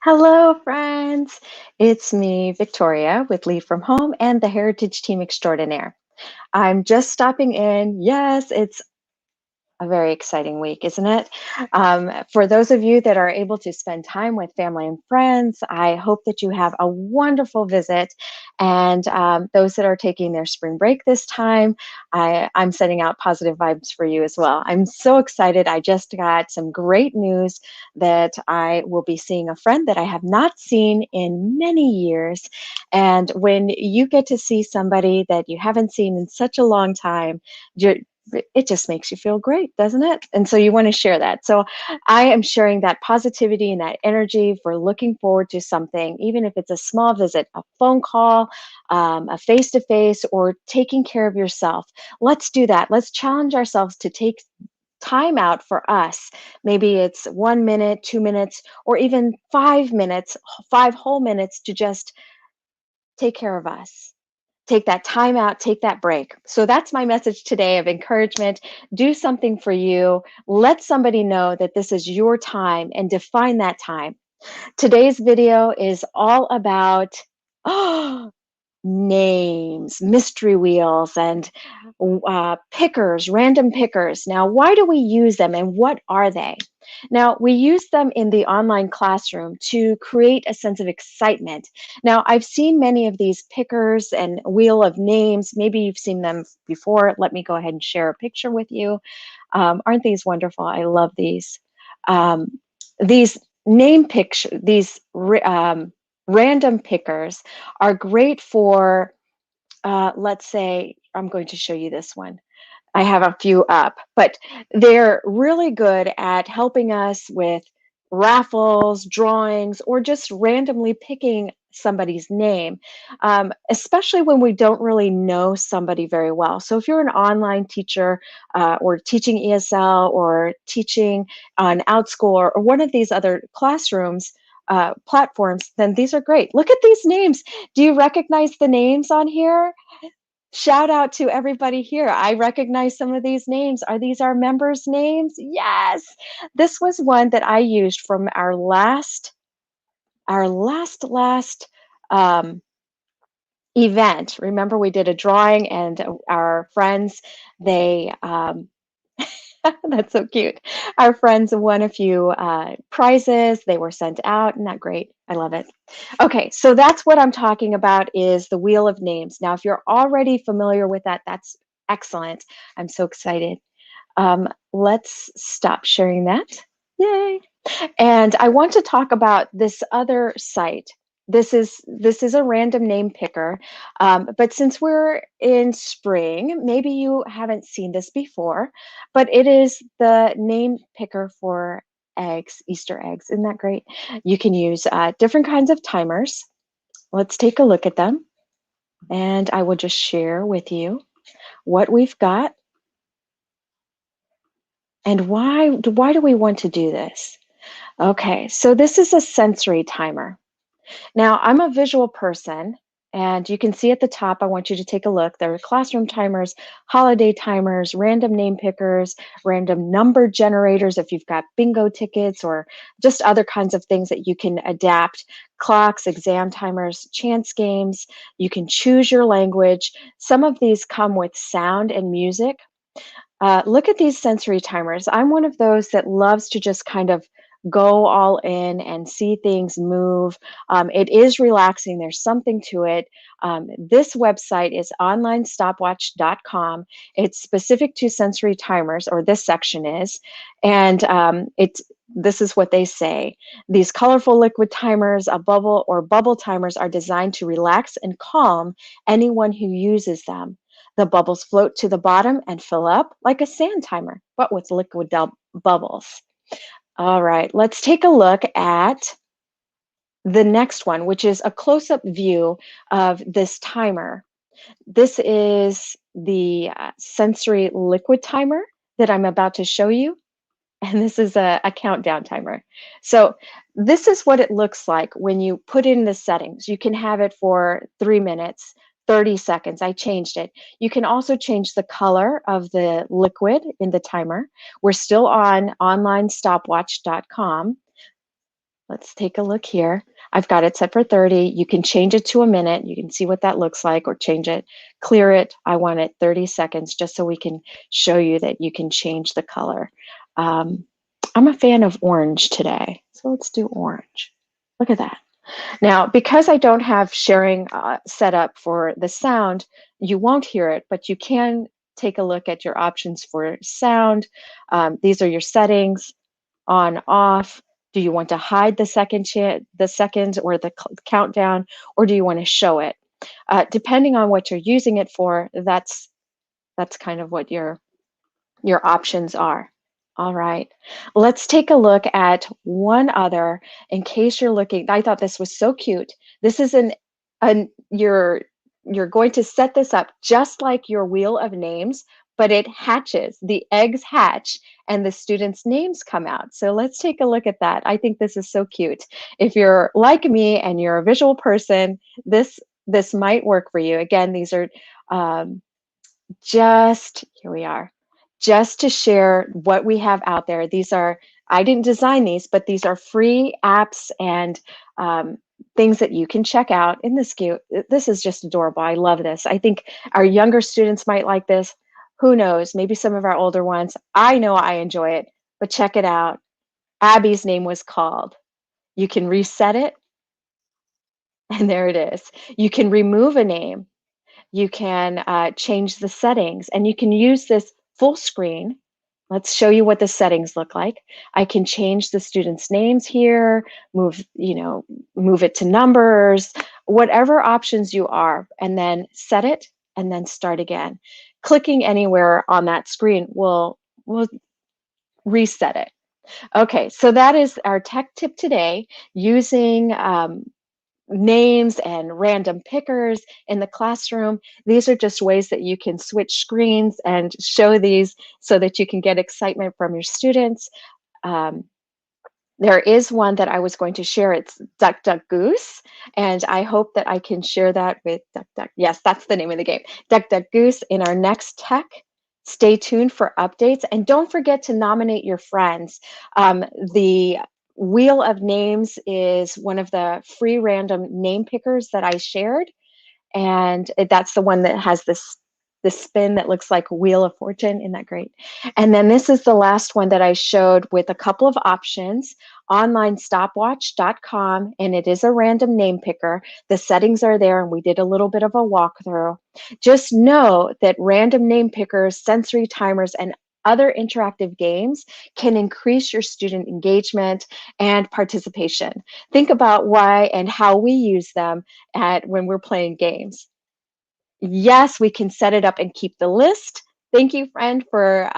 Hello, friends. It's me, Victoria, with Leave from Home and the Heritage Team Extraordinaire. I'm just stopping in. Yes, it's a very exciting week, isn't it? For those of you that are able to spend time with family and friends, I hope that you have a wonderful visit. And those that are taking their spring break this time, I'm sending out positive vibes for you as well. I'm so excited. I just got some great news that I will be seeing a friend that I have not seen in many years. And when you get to see somebody that you haven't seen in such a long time, it just makes you feel great, doesn't it? And so you want to share that. So I am sharing that positivity and that energy for looking forward to something, even if it's a small visit, a phone call, a face to face, or taking care of yourself. Let's do that. Let's challenge ourselves to take time out for us. Maybe it's 1 minute, 2 minutes, or even 5 minutes, 5 whole minutes to just take care of us. Take that time out, take that break. So that's my message today of encouragement. Do something for you. Let somebody know that this is your time and define that time. Today's video is all about names, mystery wheels, and pickers, random pickers. Now, why do we use them and what are they? Now, we use them in the online classroom to create a sense of excitement. Now, I've seen many of these pickers and wheel of names. Maybe you've seen them before. Let me go ahead and share a picture with you. Aren't these wonderful? I love these. These name picture, these random pickers are great for, let's say, I'm going to show you this one. I have a few up, but they're really good at helping us with raffles, drawings, or just randomly picking somebody's name, especially when we don't really know somebody very well. So if you're an online teacher or teaching ESL or teaching on OutSchool or one of these other classrooms, platforms, then these are great. Look at these names. Do you recognize the names on here? Shout out to everybody here. I recognize some of these names. Are these our members' names? Yes. This was one that I used from our last um, event. Remember, we did a drawing, and our friends, they that's so cute. Our friends won a few prizes. They were sent out. Isn't that great? I love it. Okay, so that's what I'm talking about is the Wheel of Names. Now, if you're already familiar with that, that's excellent. I'm so excited. Let's stop sharing that. Yay. And I want to talk about this other site. This is a random name picker, but since we're in spring, maybe you haven't seen this before, but it is the name picker for eggs, Easter eggs. Isn't that great? You can use different kinds of timers. Let's take a look at them, and I will just share with you what we've got and why do we want to do this? Okay, so this is a sensory timer. Now, I'm a visual person, and you can see at the top, I want you to take a look. There are classroom timers, holiday timers, random name pickers, random number generators if you've got bingo tickets or just other kinds of things that you can adapt, clocks, exam timers, chance games. You can choose your language. Some of these come with sound and music. Look at these sensory timers. I'm one of those that loves to just kind of go all in and see things move. It is relaxing. There's something to it. This website is onlinestopwatch.com. It's specific to sensory timers, or this section is, and this is what they say. These colorful liquid timers, a bubble or bubble timers are designed to relax and calm anyone who uses them. The bubbles float to the bottom and fill up like a sand timer, but with liquid bubbles. All right, let's take a look at the next one, which is a close-up view of this timer. This is the sensory liquid timer that I'm about to show you. And this is a countdown timer. So this is what it looks like when you put in the settings. You can have it for 3 minutes, 30 seconds. I changed it. You can also change the color of the liquid in the timer. We're still on onlinestopwatch.com. Let's take a look here. I've got it set for 30. You can change it to a minute. You can see what that looks like or change it. Clear it. I want it 30 seconds just so we can show you that you can change the color. Um, I'm a fan of orange today, so let's do orange. Look at that. Now, because I don't have sharing set up for the sound, you won't hear it, but you can take a look at your options for sound. These are your settings, on, off. Do you want to hide the the seconds or the countdown, or do you want to show it? Depending on what you're using it for, that's kind of what your options are. All right, let's take a look at one other in case you're looking. I thought this was so cute. This is an you're going to set this up just like your wheel of names, but it hatches. The eggs hatch and the students' names come out. So let's take a look at that. I think this is so cute. If you're like me and you're a visual person, this might work for you. Again, these are um, just here we are, just to share what we have out there. These are, I didn't design these, but these are free apps and things that you can check out in this cute. This is just adorable. I love this. I think our younger students might like this. Who knows? Maybe some of our older ones. I know I enjoy it, but check it out. Abby's name was called. You can reset it, and there it is. You can remove a name. You can change the settings, and you can use this full screen. Let's show you what the settings look like. I can change the students' names here, move it to numbers, whatever options you are, and then set it and then start again. Clicking anywhere on that screen will reset it. Okay, so that is our tech tip today, using names and random pickers in the classroom. These are just ways that you can switch screens and show these so that you can get excitement from your students. Um, there is one that I was going to share. It's Duck Duck Goose, and I hope that I can share that with Duck Duck. Yes, that's the name of the game. Duck Duck Goose in our next tech. Stay tuned for updates, and don't forget to nominate your friends. The Wheel of Names is one of the free random name pickers that I shared, and that's the one that has this spin that looks like Wheel of Fortune. Isn't that great? And then this is the last one that I showed with a couple of options, onlinestopwatch.com, and it is a random name picker. The settings are there, and we did a little bit of a walkthrough. Just know that random name pickers, sensory timers, and other interactive games can increase your student engagement and participation. Think about why and how we use them when we're playing games. Yes, we can set it up and keep the list. Thank you, friend, for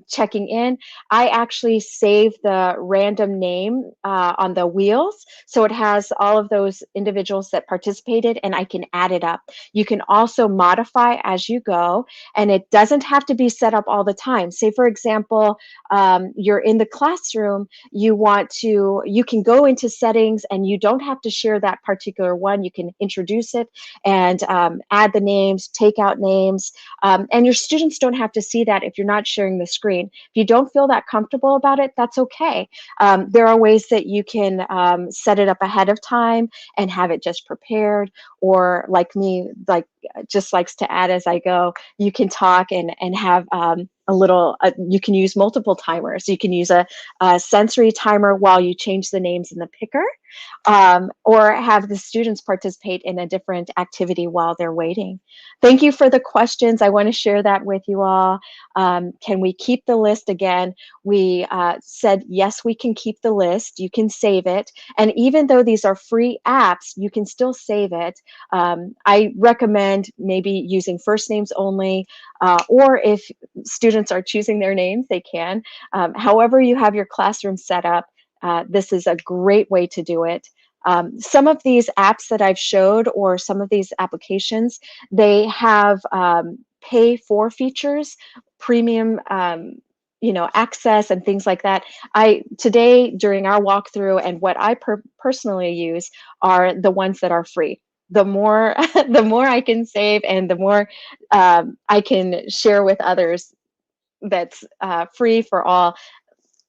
checking in. I actually save the random name on the wheels, so it has all of those individuals that participated, and I can add it up. You can also modify as you go, and it doesn't have to be set up all the time. Say, for example, you're in the classroom, you can go into settings, and you don't have to share that particular one. You can introduce it and add the names, take out names, and your students don't have to see that if you're not sharing the screen. If you don't feel that comfortable about it, that's okay. There are ways that you can set it up ahead of time and have it just prepared, or like me, like just likes to add as I go. You can talk and have you can use multiple timers. You can use a sensory timer while you change the names in the picker, or have the students participate in a different activity while they're waiting. Thank you for the questions. I want to share that with you all. Can we keep the list again? We said, yes, we can keep the list. You can save it. And even though these are free apps, you can still save it. I recommend maybe using first names only, or if students are choosing their names, they can. However you have your classroom set up, this is a great way to do it. Some of these apps that I've showed, or some of these applications, they have pay for features, premium access and things like that. Today during our walkthrough, and what I personally use are the ones that are free. The more the more I can save, and the more I can share with others, that's free for all.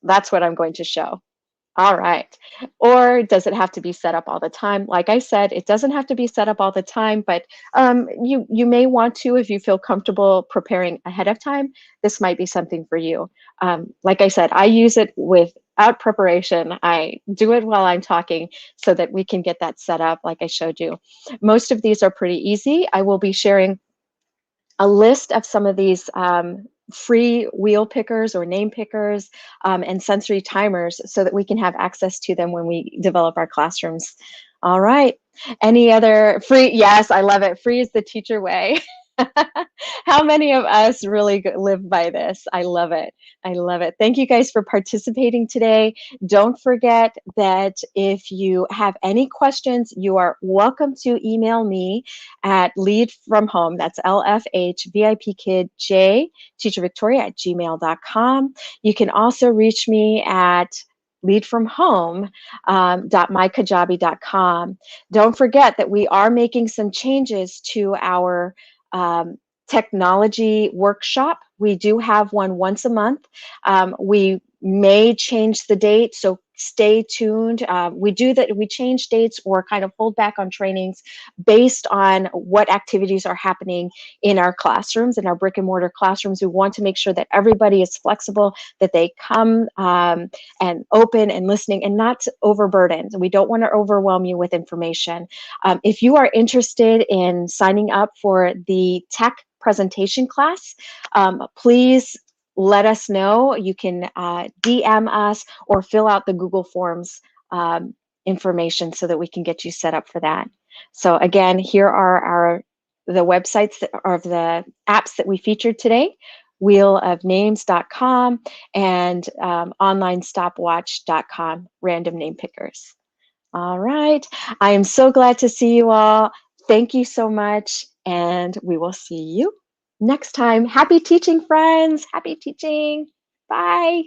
That's what I'm going to show. All right. Or does it have to be set up all the time? Like I said, it doesn't have to be set up all the time, but you may want to if you feel comfortable preparing ahead of time. This might be something for you. Like I said, I use it without preparation. I do it while I'm talking so that we can get that set up, like I showed you. Most of these are pretty easy. I will be sharing a list of some of these free wheel pickers or name pickers and sensory timers so that we can have access to them when we develop our classrooms. All right. Any other free? Yes, I love it. Free is the teacher way. How many of us really live by this? I love it. I love it. Thank you guys for participating today. Don't forget that if you have any questions, you are welcome to email me at lead from home. That's LFHVIPKidJ, teacher Victoria at gmail.com. You can also reach me at leadfromhome.mykajabi.com. Don't forget that we are making some changes to our um, technology workshop. We do have one once a month. We may change the date, so stay tuned. We do that. We change dates or kind of hold back on trainings based on what activities are happening in our classrooms, in our brick and mortar classrooms. We want to make sure that everybody is flexible, that they come and open and listening and not overburdened. We don't want to overwhelm you with information. If you are interested in signing up for the tech presentation class, please let us know. You can DM us or fill out the Google Forms information so that we can get you set up for that. So again, here are the websites that are the apps that we featured today: wheelofnames.com and onlinestopwatch.com, random name pickers. All right. I am so glad to see you all. Thank you so much. And we will see you next time. Happy teaching, friends. Happy teaching. Bye.